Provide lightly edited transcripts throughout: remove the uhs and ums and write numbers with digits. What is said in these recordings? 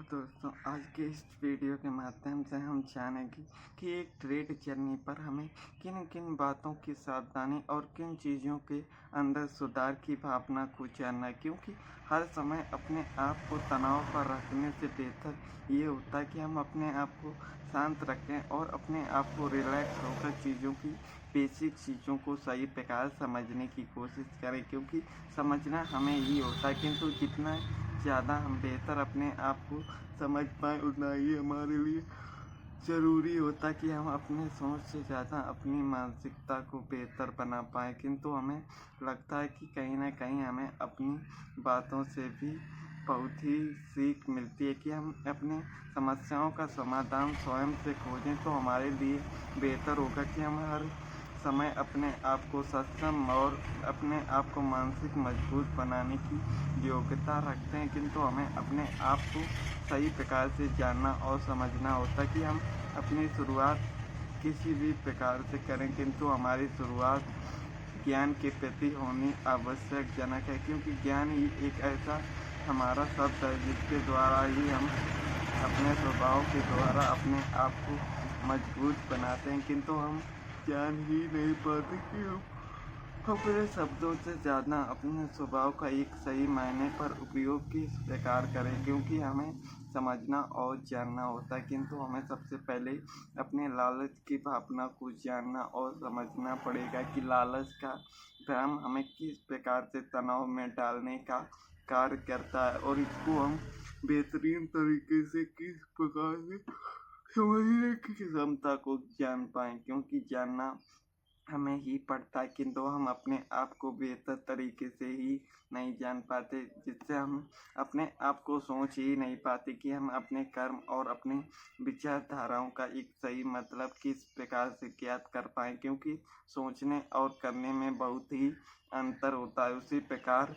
दोस्तों, आज के इस वीडियो के माध्यम से हम जानेंगे कि एक ट्रेड जर्नी पर हमें किन किन बातों की सावधानी और किन चीज़ों के अंदर सुधार की भावना को जानना है, क्योंकि हर समय अपने आप को तनाव पर रखने से बेहतर ये होता है कि हम अपने आप को शांत रखें और अपने आप को रिलैक्स होकर चीज़ों की बेसिक चीज़ों को सही प्रकार समझने की कोशिश करें, क्योंकि समझना हमें ही होता है, किंतु जितना ज़्यादा हम बेहतर अपने आप को समझ पाएँ उतना ही हमारे लिए ज़रूरी होता है कि हम अपने सोच से ज़्यादा अपनी मानसिकता को बेहतर बना पाएँ। किंतु हमें लगता है कि कहीं न कहीं हमें अपनी बातों से भी बहुत ही सीख मिलती है कि हम अपनी समस्याओं का समाधान स्वयं से खोजें, तो हमारे लिए बेहतर होगा कि हम हर समय अपने आप को सक्षम और अपने आप को मानसिक मजबूत बनाने की योग्यता रखते हैं। किंतु हमें अपने आप को सही प्रकार से जानना और समझना होता है कि हम अपनी शुरुआत किसी भी प्रकार से करें, किंतु हमारी शुरुआत ज्ञान के प्रति होनी आवश्यकजनक है, क्योंकि ज्ञान ही एक ऐसा हमारा शब्द है जिसके द्वारा ही हम अपने स्वभाव के द्वारा अपने आप को मजबूत बनाते हैं। किंतु हम जान ही नहीं पाते कि हम अपने शब्दों से ज़्यादा अपने स्वभाव का एक सही मायने पर उपयोग किस प्रकार करें, क्योंकि हमें समझना और जानना होता है। किंतु हमें सबसे पहले अपने लालच की भावना को जानना और समझना पड़ेगा कि लालच का भ्रम हमें किस प्रकार से तनाव में डालने का कार्य करता है, और इसको हम बेहतरीन तरीके से किस प्रकार से समझने की क्षमता को जान पाएँ, क्योंकि जानना हमें ही पड़ता है, किंतु हम अपने आप को बेहतर तरीके से ही नहीं जान पाते, जिससे हम अपने आप को सोच ही नहीं पाते कि हम अपने कर्म और अपनी विचारधाराओं का एक सही मतलब किस प्रकार से ज्ञात कर पाएँ, क्योंकि सोचने और करने में बहुत ही अंतर होता है। उसी प्रकार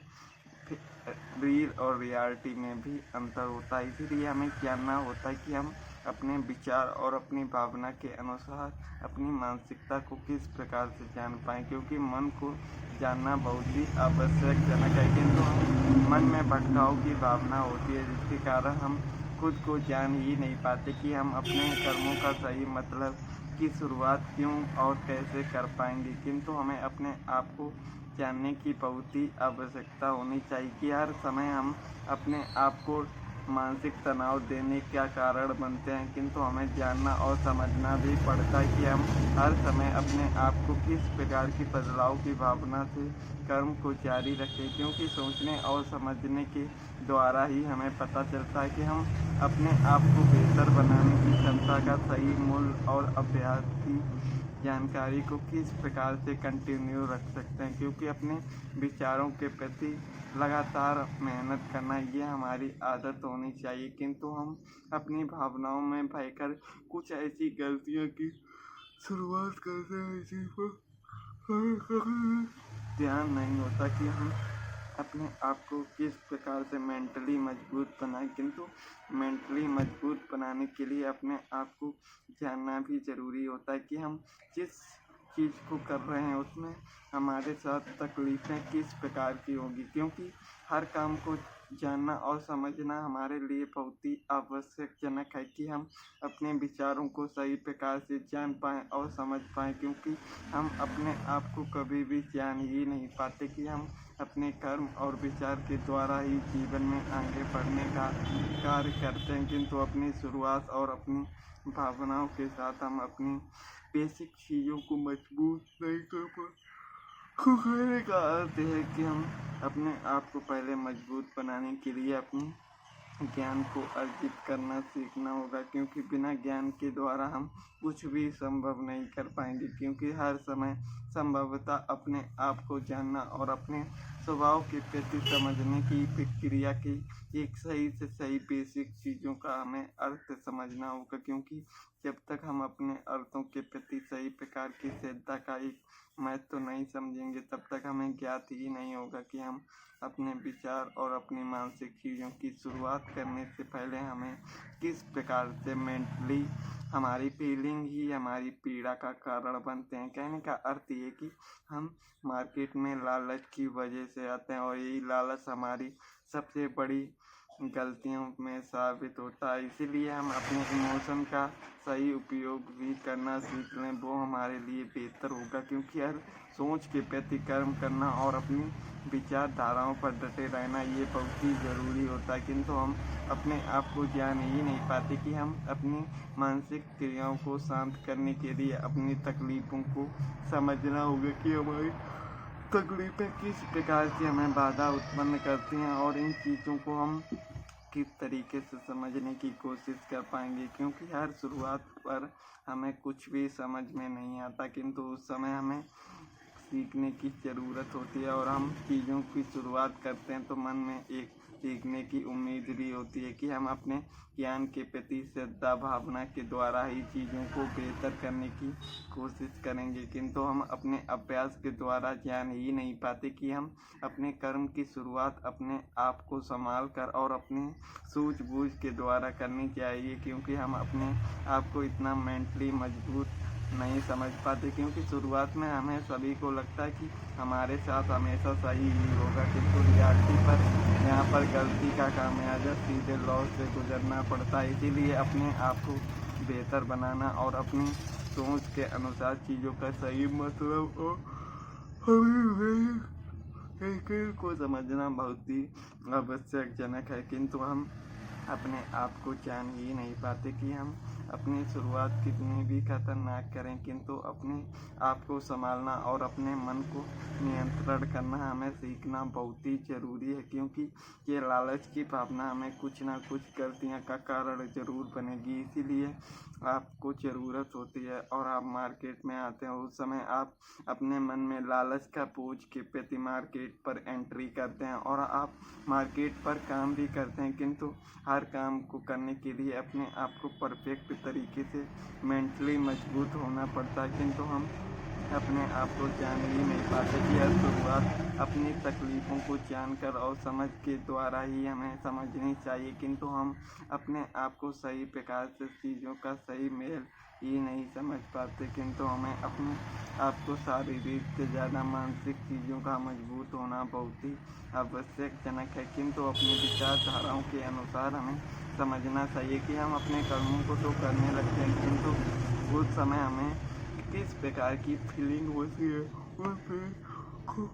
रियल और रियलिटी में भी अंतर होता है, इसीलिए हमें जानना होता है कि हम अपने विचार और अपनी भावना के अनुसार अपनी मानसिकता को किस प्रकार से जान पाएँ, क्योंकि मन को जानना बहुत ही आवश्यकजनक है। किंतु मन में भटकाव की भावना होती है, जिसके कारण हम खुद को जान ही नहीं पाते कि हम अपने कर्मों का सही मतलब की शुरुआत क्यों और कैसे कर पाएंगे। किंतु हमें अपने आप को जानने की बहुत ही आवश्यकता होनी चाहिए कि हर समय हम अपने आप को मानसिक तनाव देने का कारण बनते हैं, किंतु हमें जानना और समझना भी पड़ता है कि हम हर समय अपने आप को किस प्रकार की बदलाव की भावना से कर्म को जारी रखें, क्योंकि सोचने और समझने के द्वारा ही हमें पता चलता है कि हम अपने आप को बेहतर बनाने की क्षमता का सही मूल्य और अभ्यास की जानकारी को किस प्रकार से कंटिन्यू रख सकते हैं, क्योंकि अपने विचारों के प्रति लगातार मेहनत करना ये हमारी आदत होनी चाहिए। किंतु हम अपनी भावनाओं में बहकर कुछ ऐसी गलतियां की शुरुआत करते हैं जिस पर हमें कभी ध्यान नहीं होता कि हम अपने आप को किस प्रकार से मेंटली मजबूत बनाएं। किंतु मेंटली मजबूत बनाने के लिए अपने आप को जानना भी ज़रूरी होता है कि हम जिस चीज़ को कर रहे हैं उसमें हमारे साथ तकलीफ़ें किस प्रकार की होंगी, क्योंकि हर काम को जानना और समझना हमारे लिए बहुत ही आवश्यकजनक है कि हम अपने विचारों को सही प्रकार से जान पाएँ और समझ पाएँ, क्योंकि हम अपने आप को कभी भी जान ही नहीं पाते कि हम अपने कर्म और विचार के द्वारा ही जीवन में आगे बढ़ने का कार्य करते हैं। किंतु अपनी शुरुआत और अपनी भावनाओं के साथ हम अपनी बेसिक चीज़ों को मजबूत नहीं कर पाते। कहने का अर्थ है कि हम अपने आप को पहले मजबूत बनाने के लिए अपनी ज्ञान को अर्जित करना सीखना होगा, क्योंकि बिना ज्ञान के द्वारा हम कुछ भी संभव नहीं कर पाएंगे, क्योंकि हर समय संभवतः अपने आप को जानना और अपने स्वभाव के प्रति समझने की प्रक्रिया की एक सही से सही बेसिक चीज़ों का हमें अर्थ समझना होगा, क्योंकि जब तक हम अपने अर्थों के प्रति सही प्रकार की श्रद्धा का एक महत्व नहीं समझेंगे, तब तक हमें ज्ञात ही नहीं होगा कि हम अपने विचार और अपनी मानसिक चीज़ों की शुरुआत करने से पहले हमें किस प्रकार से मेंटली हमारी फीलिंग ही हमारी पीड़ा का कारण बनते हैं। कहने का अर्थ ये कि हम मार्केट में लालच की वजह से आते हैं, और यही लालच हमारी सबसे बड़ी गलतियों में साबित होता है। इसीलिए हम अपने इमोशन का सही उपयोग भी करना सीख लें, वो हमारे लिए बेहतर होगा। क्योंकि हर सोच के प्रति कर्म करना और अपनी विचारधाराओं पर डटे रहना ये बहुत ही ज़रूरी होता है। किंतु हम अपने आप को जान ही नहीं पाते कि हम अपनी मानसिक क्रियाओं को शांत करने के लिए अपनी तकलीफ़ों को समझना होगा कि हमारी तकलीफ़ें किस प्रकार से हमें बाधा उत्पन्न करती हैं और इन चीज़ों को हम किस तरीके से समझने की कोशिश कर पाएंगे। क्योंकि हर शुरुआत पर हमें कुछ भी समझ में नहीं आता, किंतु उस समय हमें सीखने की ज़रूरत होती है। और हम चीज़ों की शुरुआत करते हैं तो मन में एक सीखने की उम्मीद भी होती है कि हम अपने ज्ञान के प्रति श्रद्धा भावना के द्वारा ही चीज़ों को बेहतर करने की कोशिश करेंगे। किंतु हम अपने अभ्यास के द्वारा जान ही नहीं पाते कि हम अपने कर्म की शुरुआत अपने आप को संभाल कर और अपने सूझबूझ के द्वारा करनी चाहिए। क्योंकि हम अपने आप को इतना मेंटली मजबूत नहीं समझ पाते, क्योंकि शुरुआत में हमें सभी को लगता है कि हमारे साथ हमेशा सही ही होगा। किंतु रियलिटी पर यहाँ पर गलती का खामियाजा सीधे लॉस से गुजरना पड़ता है। इसीलिए अपने आप को बेहतर बनाना और अपनी सोच के अनुसार चीज़ों का सही मतलब और को समझना बहुत ही आवश्यकजनक है। किंतु हम अपने आप को जान ही नहीं पाते कि हम अपनी शुरुआत कितनी भी खतरनाक करें, किंतु अपने आप को संभालना और अपने मन को नियंत्रण करना हमें सीखना बहुत ही ज़रूरी है। क्योंकि ये लालच की भावना हमें कुछ ना कुछ गलतियां का कारण ज़रूर बनेगी। इसीलिए आपको ज़रूरत होती है और आप मार्केट में आते हैं, उस समय आप अपने मन में लालच का बोझ के प्रति मार्केट पर एंट्री करते हैं और आप मार्केट पर काम भी करते हैं। किंतु हर काम को करने के लिए अपने आप को परफेक्ट तरीके से मेंटली मजबूत होना पड़ता है। किंतु हम अपने आप को जान ही नहीं पाते कि हर शुरुआत अपनी तकलीफ़ों को जानकर और समझ के द्वारा ही हमें समझनी चाहिए। किंतु हम अपने आप को सही प्रकार से चीज़ों का सही मेल ही नहीं समझ पाते। किंतु हमें अपने आप को शारीरिक से ज़्यादा मानसिक चीज़ों का मजबूत होना बहुत ही आवश्यकजनक है। किंतु अपनी विचारधाराओं के अनुसार हमें समझना चाहिए कि हम अपने कर्मों को तो करने लगते हैं, किंतु उस समय हमें किस प्रकार की फीलिंग होती है उस फीलिंग को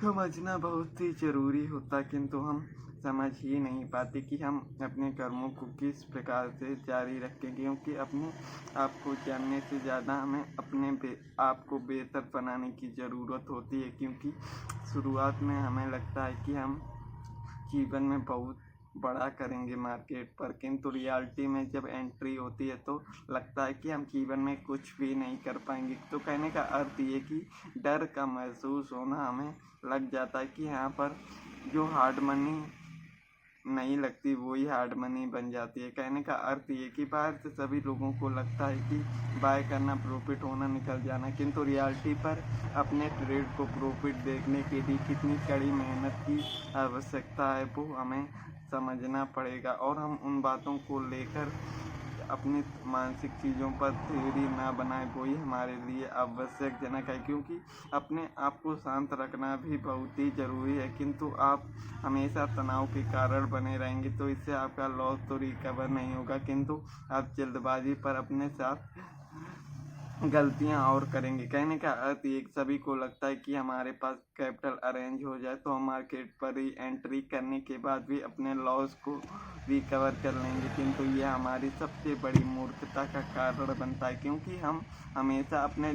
समझना बहुत ही ज़रूरी होता है। किंतु हम समझ ही नहीं पाते कि हम अपने कर्मों को किस प्रकार से जारी रखें। क्योंकि अपने आप को जानने से ज़्यादा हमें अपने आप को बेहतर बनाने की ज़रूरत होती है। क्योंकि शुरुआत में हमें लगता है कि हम जीवन में बहुत बड़ा करेंगे मार्केट पर, किंतु रियलिटी में जब एंट्री होती है तो लगता है कि हम जीवन में कुछ भी नहीं कर पाएंगे। तो कहने का अर्थ ये कि डर का महसूस होना हमें लग जाता है कि यहाँ पर जो हार्ड मनी नहीं लगती वही हार्ड मनी बन जाती है। कहने का अर्थ ये कि बाहर से सभी लोगों को लगता है कि बाय करना, प्रॉफिट होना, निकल जाना, किंतु रियलिटी पर अपने ट्रेड को प्रॉफिट देखने के लिए कितनी कड़ी मेहनत की आवश्यकता है वो हमें समझना पड़ेगा। और हम उन बातों को लेकर अपनी मानसिक चीज़ों पर थ्योरी ना बनाए, वही हमारे लिए आवश्यकजनक है। क्योंकि अपने आप को शांत रखना भी बहुत ही ज़रूरी है। किंतु आप हमेशा तनाव के कारण बने रहेंगे तो इससे आपका लॉस तो रिकवर नहीं होगा, किंतु आप जल्दबाजी पर अपने साथ गलतियां और करेंगे। कहने का अर्थ ये सभी को लगता है कि हमारे पास कैपिटल अरेंज हो जाए तो हम मार्केट पर ही एंट्री करने के बाद भी अपने लॉस को रिकवर कर लेंगे, किंतु ये हमारी सबसे बड़ी मूर्खता का कारण बनता है। क्योंकि हम हमेशा अपने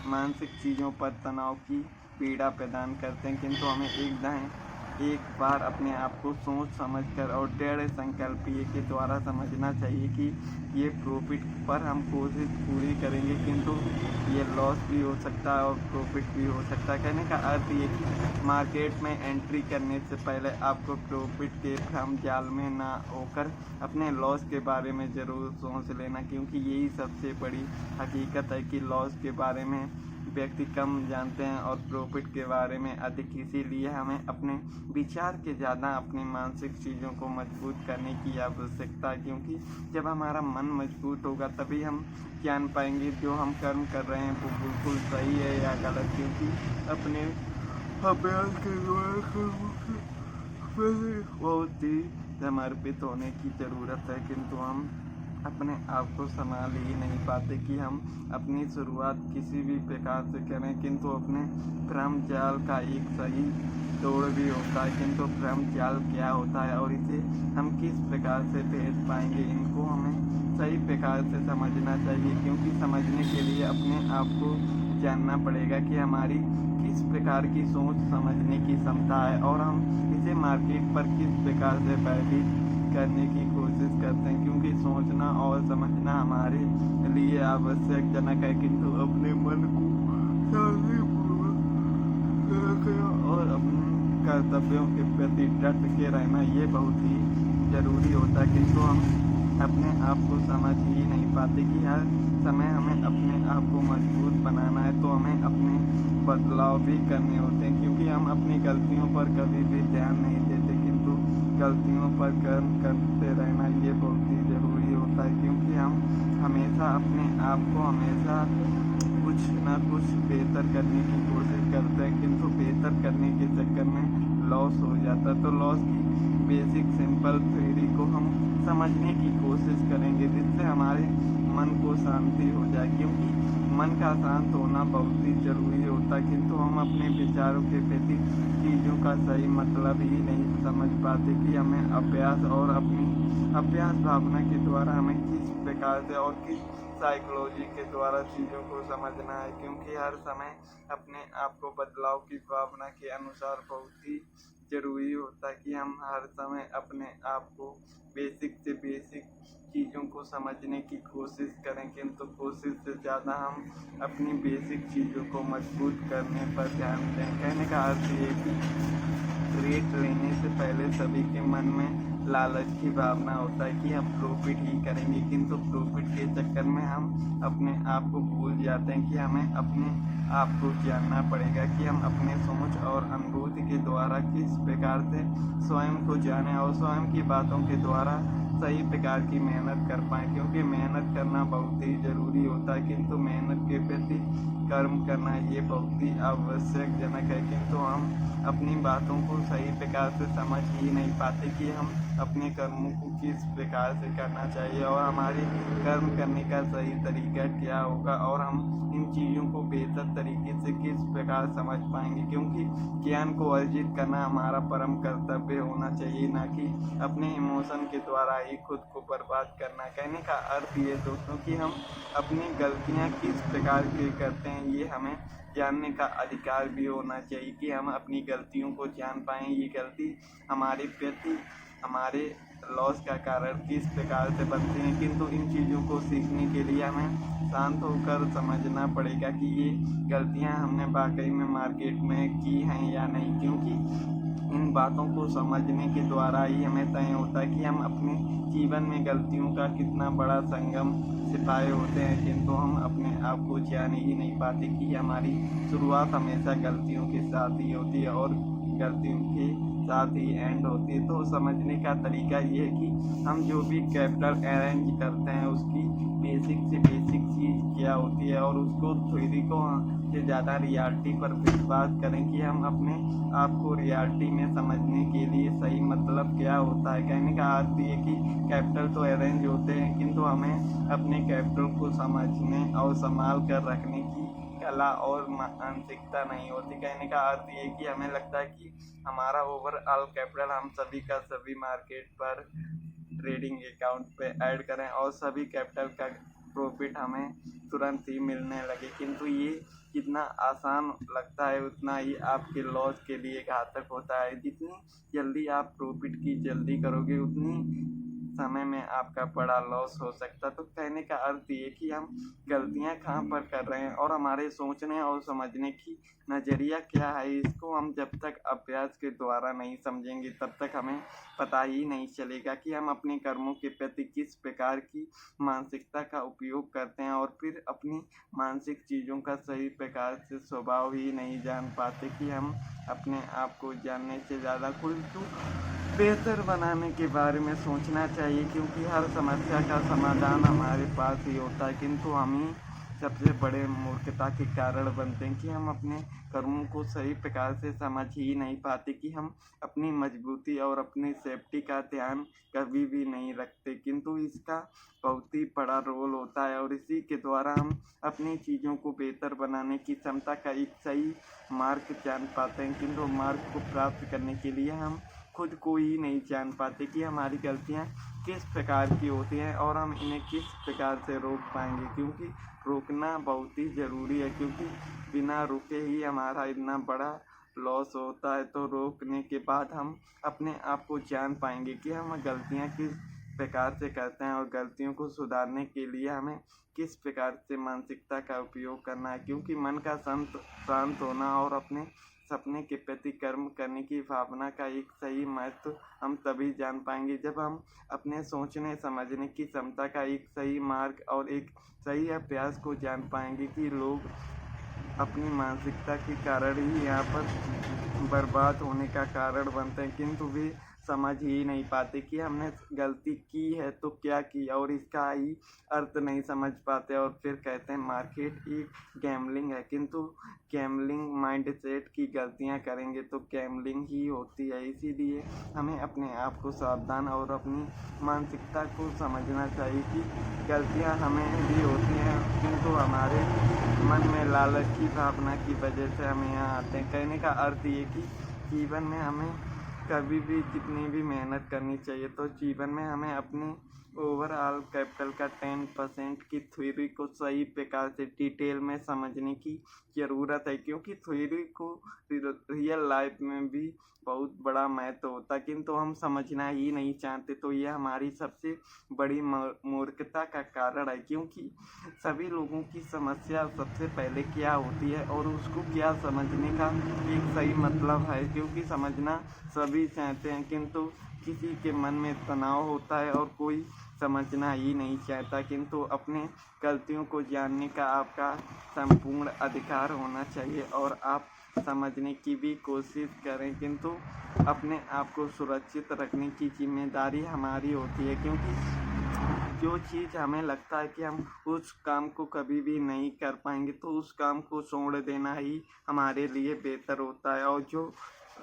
मानसिक चीज़ों पर तनाव की पीड़ा प्रदान करते हैं। किंतु हमें एक बार अपने आप को सोच समझकर और दृढ़ संकल्प के द्वारा समझना चाहिए कि ये प्रॉफिट पर हम कोशिश पूरी करेंगे, किंतु ये लॉस भी हो सकता है और प्रॉफिट भी हो सकता है। कहने का अर्थ ये कि मार्केट में एंट्री करने से पहले आपको प्रॉफिट के भ्रम जाल में ना होकर अपने लॉस के बारे में ज़रूर सोच लेना। क्योंकि यही सबसे बड़ी हकीकत है कि लॉस के बारे में व्यक्ति कम जानते हैं और प्रॉफिट के बारे में अधिक। इसीलिए हमें अपने विचार के ज़्यादा अपनी मानसिक चीज़ों को मजबूत करने की आवश्यकता है। क्योंकि जब हमारा मन मजबूत होगा तभी हम जान पाएंगे जो हम कर्म कर रहे हैं वो बिल्कुल सही है या गलत। क्योंकि अपने अभ्यास के द्वारा बहुत ही समर्पित होने की ज़रूरत है, किंतु हम अपने आप को संभाल ही नहीं पाते कि हम अपनी शुरुआत किसी भी प्रकार से करें, किंतु अपने भ्रम जाल का एक सही तोड़ भी होता है। किंतु भ्रम जाल क्या होता है और इसे हम किस प्रकार से भेज पाएंगे, इनको हमें सही प्रकार से समझना चाहिए, क्योंकि समझने के लिए अपने आप को जानना पड़ेगा कि हमारी किस प्रकार की सोच समझने की क्षमता है और हम इसे मार्केट पर किस प्रकार से भयभीत करने की कोशिश करते हैं, क्योंकि सोचना और समझना हमारे लिए आवश्यक जनक है, किंतु अपने मन को शांतिपूर्वक और अपने कर्तव्यों के प्रति डट के रहना ये बहुत ही जरूरी होता है। किंतु हम अपने आप को समझ ही नहीं पाते कि हर समय हमें अपने आप को मजबूत बनाना है, तो हमें अपने बदलाव भी करने होते हैं, क्योंकि हम अपनी गलतियों पर कभी भी ध्यान नहीं देते, किंतु गलतियों पर कर्म करते रहना ये बहुत ही ज़रूरी होता है, क्योंकि हम हमेशा अपने आप को हमेशा कुछ ना कुछ बेहतर करने की कोशिश करते हैं, किंतु बेहतर करने के चक्कर में लॉस हो जाता है। तो लॉस की बेसिक सिंपल थ्योरी को हम समझने की कोशिश करेंगे, जिससे हमारे मन को शांति हो जाए, क्योंकि मन का शांत होना बहुत ही ज़रूरी होता है, किंतु हम अपने विचारों के प्रति चीज़ों का सही मतलब ही नहीं समझ पाते कि हमें अभ्यास और अपनी अभ्यास भावना के द्वारा हमें किस प्रकार से और किस साइकोलॉजी के द्वारा चीज़ों को समझना है, क्योंकि हर समय अपने आप को बदलाव की भावना के अनुसार बहुत ही ज़रूरी होता है कि हम हर समय अपने आप को बेसिक से बेसिक चीज़ों को समझने की कोशिश करें, किंतु कोशिश से ज़्यादा हम अपनी बेसिक चीज़ों को मजबूत करने पर ध्यान दें। कहने का अर्थ ये कि रेट लेने से पहले सभी के मन में लालच की भावना होता है कि हम प्रॉफिट ही करेंगे, किंतु प्रॉफिट के चक्कर में हम अपने आप को भूल जाते हैं कि हमें अपने आप को जानना पड़ेगा कि हम अपने सोच और अनुभूति के द्वारा किस प्रकार से स्वयं को जानें और स्वयं की बातों के द्वारा सही प्रकार की मेहनत कर पाएँ, क्योंकि मेहनत करना बहुत ही ज़रूरी होता है, किंतु मेहनत के प्रति कर्म करना ये बहुत ही आवश्यक जनक है, किंतु हम अपनी बातों को सही प्रकार से समझ ही नहीं पाते कि हम अपने कर्मों को किस प्रकार से करना चाहिए और हमारे कर्म करने का सही तरीका क्या होगा और हम इन चीज़ों को बेहतर तरीके से किस प्रकार समझ पाएंगे, क्योंकि ज्ञान को अर्जित करना हमारा परम कर्तव्य होना चाहिए, ना कि अपने इमोशन के द्वारा ही खुद को बर्बाद करना। कहने का अर्थ ये दोस्तों कि हम अपनी गलतियाँ किस प्रकार की करते हैं ये हमें जानने का अधिकार भी होना चाहिए कि हम अपनी गलतियों को जान पाएँ, ये गलती हमारे प्रति हमारे लॉस का कारण किस प्रकार से बनते हैं, किंतु इन चीज़ों को सीखने के लिए हमें शांत होकर समझना पड़ेगा कि ये गलतियां हमने वाकई में मार्केट में की हैं या नहीं, क्योंकि इन बातों को समझने के द्वारा ही हमें तय होता है कि हम अपने जीवन में गलतियों का कितना बड़ा संगम सिपाही होते हैं, किंतु हम अपने आप को जान ही नहीं पाते कि हमारी शुरुआत हमेशा गलतियों के साथ ही होती है और गलतियों के साथ ही एंड होती है। तो समझने का तरीका ये है कि हम जो भी कैपिटल अरेंज करते हैं उसकी बेसिक से बेसिक चीज़ क्या होती है और उसको थ्योरी को से ज़्यादा रियलिटी पर विश्वास करें कि हम अपने आप को रियलिटी में समझने के लिए सही मतलब क्या होता है। कहने का अर्थ ये कि कैपिटल तो अरेंज होते हैं, किंतु हमें अपने कैपिटल को समझने और संभाल कर रखने की कला और मानसिकता नहीं होती। कहने का अर्थ ये कि हमें लगता है कि हमारा ओवरऑल कैपिटल हम सभी का सभी मार्केट पर ट्रेडिंग अकाउंट पे ऐड करें और सभी कैपिटल का प्रॉफिट हमें तुरंत ही मिलने लगे, किंतु ये जितना आसान लगता है उतना ही आपके लॉस के लिए घातक होता है। जितनी जल्दी आप प्रॉफिट की जल्दी करोगे उतनी समय में आपका बड़ा लॉस हो सकता है। तो कहने का अर्थ ये कि हम गलतियां कहाँ पर कर रहे हैं और हमारे सोचने और समझने की नज़रिया क्या है, इसको हम जब तक अभ्यास के द्वारा नहीं समझेंगे तब तक हमें पता ही नहीं चलेगा कि हम अपने कर्मों के प्रति किस प्रकार की मानसिकता का उपयोग करते हैं और फिर अपनी मानसिक चीज़ों का सही प्रकार से स्वभाव ही नहीं जान पाते कि हम अपने आप को जानने से ज़्यादा कुछ बेहतर बनाने के बारे में सोचना चाहिए, क्योंकि हर समस्या का समाधान हमारे पास ही होता है, किंतु हम ही सबसे बड़े मूर्खता के कारण बनते हैं कि हम अपने कर्मों को सही प्रकार से समझ ही नहीं पाते कि हम अपनी मजबूती और अपनी सेफ्टी का ध्यान कभी भी नहीं रखते, किंतु इसका बहुत ही बड़ा रोल होता है और इसी के द्वारा हम अपनी चीज़ों को बेहतर बनाने की क्षमता का एक सही मार्ग जान पाते हैं, किंतु मार्ग को प्राप्त करने के लिए हम खुद को ही नहीं जान पाते कि हमारी गलतियाँ किस प्रकार की होती हैं और हम इन्हें किस प्रकार से रोक पाएंगे, क्योंकि रोकना बहुत ही ज़रूरी है, क्योंकि बिना रुके ही हमारा इतना बड़ा लॉस होता है। तो रोकने के बाद हम अपने आप को जान पाएंगे कि हम गलतियाँ किस प्रकार से करते हैं और गलतियों को सुधारने के लिए हमें किस प्रकार से मानसिकता का उपयोग करना है, क्योंकि मन का शांत होना और अपने सपने के प्रति कर्म करने की भावना का एक सही महत्व हम तभी जान पाएंगे जब हम अपने सोचने समझने की क्षमता का एक सही मार्ग और एक सही अभ्यास को जान पाएंगे कि लोग अपनी मानसिकता के कारण ही यहाँ पर बर्बाद होने का कारण बनते हैं, किंतु वे समझ ही नहीं पाते कि हमने गलती की है तो क्या की और इसका ही अर्थ नहीं समझ पाते और फिर कहते हैं मार्केट एक गैम्बलिंग है, किंतु गैम्बलिंग माइंडसेट की गलतियाँ करेंगे तो गैम्बलिंग ही होती है। इसीलिए हमें अपने आप को सावधान और अपनी मानसिकता को समझना चाहिए कि गलतियाँ हमें भी होती हैं, किंतु हमारे मन में लालच की भावना की वजह से हम यहाँ आते हैं। कहने का अर्थ ये कि जीवन में हमें कभी भी जितनी भी मेहनत करनी चाहिए तो जीवन में हमें अपने ओवरऑल कैपिटल का 10% की थ्योरी को सही प्रकार से डिटेल में समझने की ज़रूरत है, क्योंकि थ्योरी को रियल लाइफ में भी बहुत बड़ा महत्व होता है, किंतु हम समझना ही नहीं चाहते। तो यह हमारी सबसे बड़ी मूर्खता का कारण है, क्योंकि सभी लोगों की समस्या सबसे पहले क्या होती है और उसको क्या समझने का एक सही मतलब है, क्योंकि समझना सभी चाहते हैं, किंतु किसी के मन में तनाव होता है और कोई समझना ही नहीं चाहता, किंतु अपने गलतियों को जानने का आपका संपूर्ण अधिकार होना चाहिए और आप समझने की भी कोशिश करें, किंतु अपने आप को सुरक्षित रखने की जिम्मेदारी हमारी होती है, क्योंकि जो चीज़ हमें लगता है कि हम उस काम को कभी भी नहीं कर पाएंगे तो उस काम को छोड़ देना ही हमारे लिए बेहतर होता है, और जो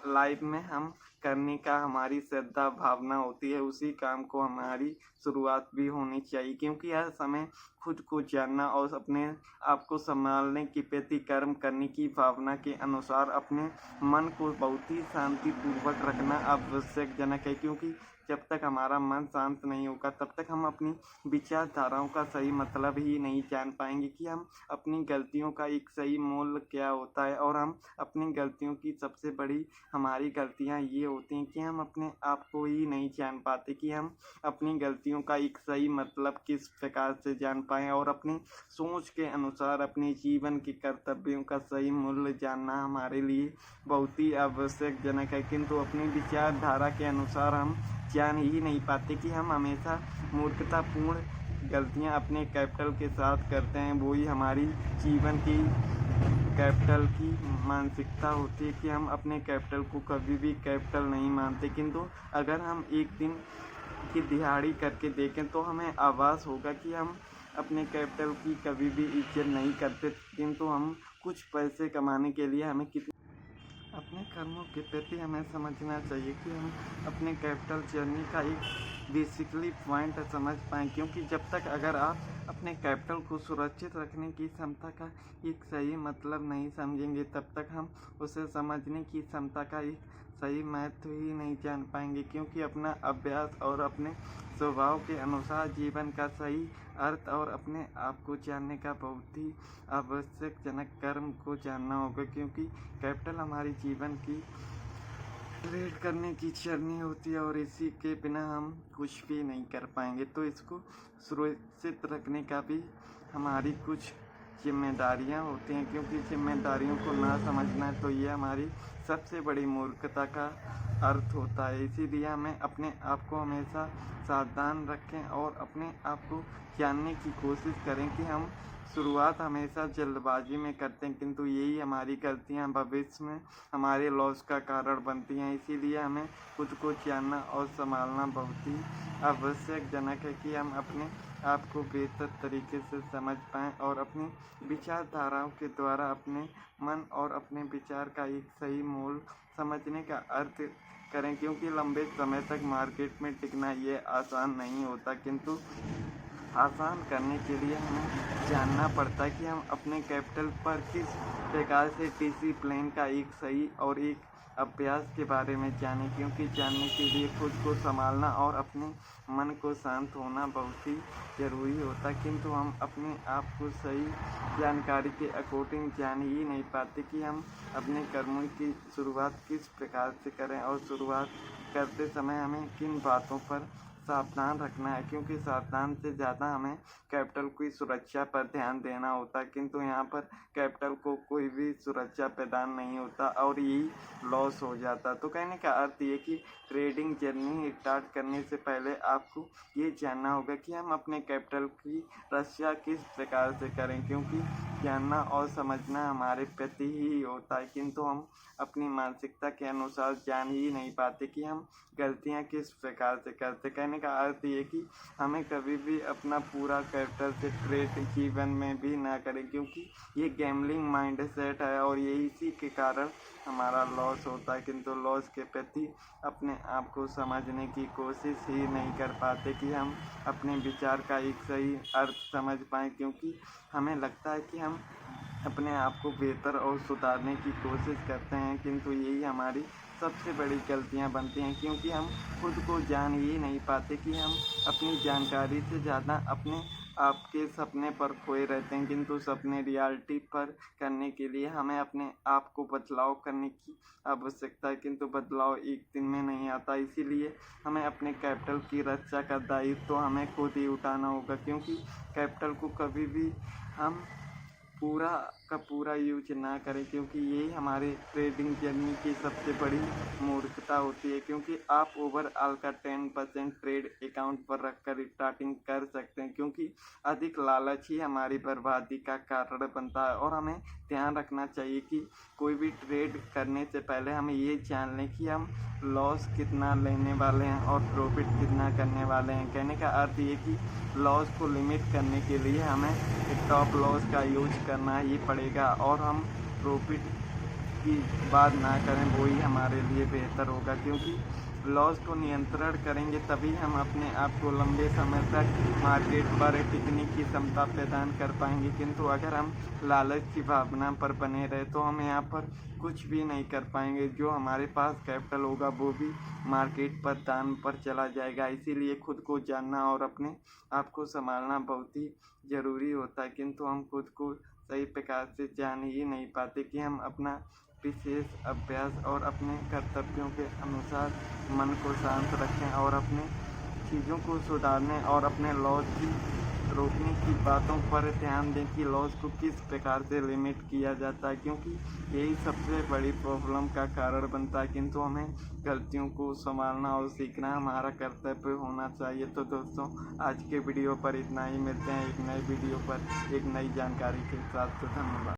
लाइफ में हम करने का हमारी श्रद्धा भावना होती है उसी काम को हमारी शुरुआत भी होनी चाहिए, क्योंकि हर समय खुद को जानना और अपने आप को संभालने के प्रति कर्म करने की भावना के अनुसार अपने मन को बहुत ही शांतिपूर्वक रखना आवश्यकजनक है, क्योंकि जब तक हमारा मन शांत नहीं होगा तब तक हम अपनी विचारधाराओं का सही मतलब ही नहीं जान पाएंगे कि हम अपनी गलतियों का एक सही मूल्य क्या होता है। और हम अपनी गलतियों की सबसे बड़ी हमारी गलतियां ये होती हैं कि हम अपने आप को ही नहीं जान पाते कि हम अपनी गलतियों का एक सही मतलब किस प्रकार से जान पाएँ और अपनी सोच के अनुसार अपने जीवन के कर्तव्यों का सही मूल्य जानना हमारे लिए बहुत ही आवश्यकजनक है, किंतु अपनी विचारधारा के अनुसार हम जान ही नहीं पाते कि हम हमेशा मूर्खतापूर्ण गलतियां अपने कैपिटल के साथ करते हैं। वही हमारी जीवन की कैपिटल की मानसिकता होती है कि हम अपने कैपिटल को कभी भी कैपिटल नहीं मानते, किंतु अगर हम एक दिन की दिहाड़ी करके देखें तो हमें आभास होगा कि हम अपने कैपिटल की कभी भी इज्जत नहीं करते, किंतु हम कुछ पैसे कमाने के लिए हमें अपने कर्मों के प्रति हमें समझना चाहिए कि हम अपने कैपिटल जर्नी का एक बेसिकली पॉइंट समझ पाएँ, क्योंकि जब तक अगर आप अपने कैपिटल को सुरक्षित रखने की क्षमता का एक सही मतलब नहीं समझेंगे तब तक हम उसे समझने की क्षमता का एक सही महत्व ही नहीं जान पाएंगे, क्योंकि अपना अभ्यास और अपने स्वभाव के अनुसार जीवन का सही अर्थ और अपने आप को जानने का बहुत ही आवश्यकजनक कर्म को जानना होगा, क्योंकि कैपिटल हमारी जीवन की लीड करने की जर्नी होती है और इसी के बिना हम कुछ भी नहीं कर पाएंगे। तो इसको सुरक्षित रखने का भी हमारी कुछ जिम्मेदारियां होती हैं, क्योंकि जिम्मेदारियों को ना समझना तो ये हमारी सबसे बड़ी मूर्खता का अर्थ होता है। इसीलिए हमें अपने आप को हमेशा सावधान रखें और अपने आप को जानने की कोशिश करें कि हम शुरुआत हमेशा जल्दबाजी में करते हैं, किंतु यही हमारी गलतियां भविष्य में हमारे लॉस का कारण बनती हैं। इसीलिए हमें खुद को जानना और संभालना बहुत ही आवश्यकजनक है कि हम अपने आप को बेहतर तरीके से समझ पाएँ और अपनी विचारधाराओं के द्वारा अपने मन और अपने विचार का एक सही मूल समझने का अर्थ करें, क्योंकि लंबे समय तक मार्केट में टिकना ये आसान नहीं होता, किंतु आसान करने के लिए हमें जानना पड़ता है कि हम अपने कैपिटल पर किस प्रकार से डिसिप्लिन का एक सही और एक अभ्यास के बारे में जानें, क्योंकि जानने के लिए खुद को संभालना और अपने मन को शांत होना बहुत ही ज़रूरी होता है, किंतु हम अपने आप को सही जानकारी के अकॉर्डिंग जान ही नहीं पाते कि हम अपने कर्मों की शुरुआत किस प्रकार से करें और शुरुआत करते समय हमें किन बातों पर सावधान रखना है, क्योंकि सावधान से ज़्यादा हमें कैपिटल की सुरक्षा पर ध्यान देना होता है, किंतु यहाँ पर कैपिटल को कोई भी सुरक्षा प्रदान नहीं होता और यही लॉस हो जाता। तो कहने का अर्थ ये कि ट्रेडिंग जर्नी स्टार्ट करने से पहले आपको ये जानना होगा कि हम अपने कैपिटल की रक्षा किस प्रकार से करें, क्योंकि जानना और समझना हमारे प्रति ही होता है, किंतु हम अपनी मानसिकता के अनुसार जान ही नहीं पाते कि हम गलतियाँ किस प्रकार से करते। कहने का अर्थ ये कि हमें कभी भी अपना पूरा कैपिटल से ट्रेड जीवन में भी ना करें, क्योंकि ये गैम्बलिंग माइंडसेट है और ये इसी के कारण हमारा लॉस होता है, किंतु लॉस के प्रति अपने आप को समझने की कोशिश ही नहीं कर पाते कि हम अपने विचार का एक सही अर्थ समझ पाएँ, क्योंकि हमें लगता है कि हम अपने आप को बेहतर और सुधारने की कोशिश करते हैं, किंतु यही हमारी सबसे बड़ी गलतियां बनती हैं, क्योंकि हम खुद को जान ही नहीं पाते कि हम अपनी जानकारी से ज़्यादा अपने आप के सपने पर खोए रहते हैं, किंतु सपने रियलिटी पर करने के लिए हमें अपने आप को बदलाव करने की आवश्यकता है, किंतु बदलाव एक दिन में नहीं आता। इसीलिए हमें अपने कैपिटल की रक्षा का दायित्व तो हमें खुद ही उठाना होगा, क्योंकि कैपिटल को कभी भी हम पूरा का पूरा यूज ना करें, क्योंकि यही हमारे ट्रेडिंग जर्नी की सबसे बड़ी मूर्खता होती है, क्योंकि आप ओवरऑल का 10% ट्रेड अकाउंट पर रखकर स्टार्टिंग कर सकते हैं, क्योंकि अधिक लालच ही हमारी बर्बादी का कारण बनता है। और हमें ध्यान रखना चाहिए कि कोई भी ट्रेड करने से पहले हमें ये जान लें कि हम लॉस कितना लेने वाले हैं और प्रॉफिट कितना करने वाले हैं। कहने का अर्थ ये कि लॉस को लिमिट करने के लिए हमें स्टॉप लॉस का यूज करना ही पड़ेगा और हम प्रॉफिट की बात ना करें, वो ही हमारे लिए बेहतर होगा, क्योंकि लॉस को नियंत्रण करेंगे तभी हम अपने आप को लंबे समय तक मार्केट पर टिकने की क्षमता प्रदान कर पाएंगे, किंतु अगर हम लालच की भावना पर बने रहे तो हम यहाँ पर कुछ भी नहीं कर पाएंगे। जो हमारे पास कैपिटल होगा वो भी मार्केट पर दान पर चला जाएगा। इसीलिए खुद को जानना और अपने आप को संभालना बहुत ही ज़रूरी होता है, किंतु हम खुद को सही प्रकार से जान ही नहीं पाते कि हम अपना विशेष अभ्यास और अपने कर्तव्यों के अनुसार मन को शांत रखें और अपने चीज़ों को सुधारने और अपने लॉस की रोकने की बातों पर ध्यान दें कि लॉस को किस प्रकार से लिमिट किया जाता है, क्योंकि यही सबसे बड़ी प्रॉब्लम का कारण बनता है, किंतु हमें गलतियों को संभालना और सीखना हमारा कर्तव्य होना चाहिए। तो दोस्तों, आज के वीडियो पर इतना ही। मिलते हैं एक नए वीडियो पर एक नई जानकारी के साथ। तो धन्यवाद।